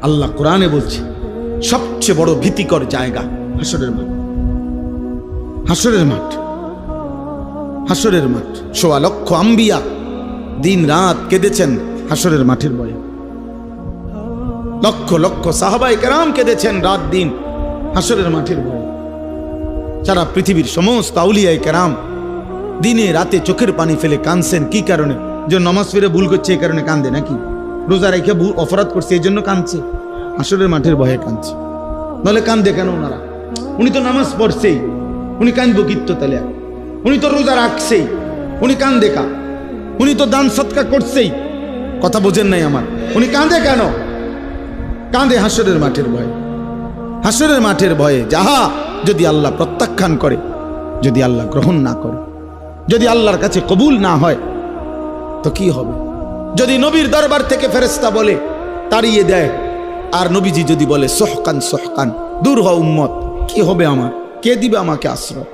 আল্লাহ কোরআনে বলছে সবচেয়ে বড় ভীতিকর জায়গা হাসরের মাঠ। হাসরের মাঠ, হাসরের মাঠ। ১৬ লক্ষ আম্বিয়া দিন রাত কেঁদেছেন হাসরের মাঠের ভয়ে। লক্ষ লক্ষ সাহাবায়ে কেরাম কেঁদেছেন রাত দিন হাসরের মাঠের ভয়ে। সারা পৃথিবীর সমস্ত আউলিয়ায়ে কেরাম দিনে রাতে চোখের পানি ফেলে কাঁদছেন। কি কারণে? যে নামাজ ফিরে ভুল করছে এই কারণে কান্দে নাকি? রোজা রেখে অপরাধ করছে এই জন্য কাঁদছে? হাসরের মাঠের ভয়ে কাঁদছে। নাহলে কান্দে কেন ওনারা? উনি তো নামাজ পড়ছেই, উনি কান্দবো কিত্ত তাহলে? উনি তো রোজা রাখছেই, উনি কান্দে কা? উনি তো দান সৎকার করছেই। কথা বোঝেন নাই আমার? উনি কাঁদে কেন? কাঁদে হাসরের মাঠের ভয়ে। হাসরের মাঠের ভয়ে যাহা যদি আল্লাহ প্রত্যাখ্যান করে, যদি আল্লাহ গ্রহণ না করে, যদি আল্লাহর কাছে কবুল না হয় তো কি হবে? যদি নবীর দরবার থেকে ফেরেশতা বলে তাড়িয়ে দেয়, আর নবীজি যদি বলে সহকান সহকান, দূর হও উম্মত, কি হবে আমার? কে দিবে আমাকে আশ্রয়?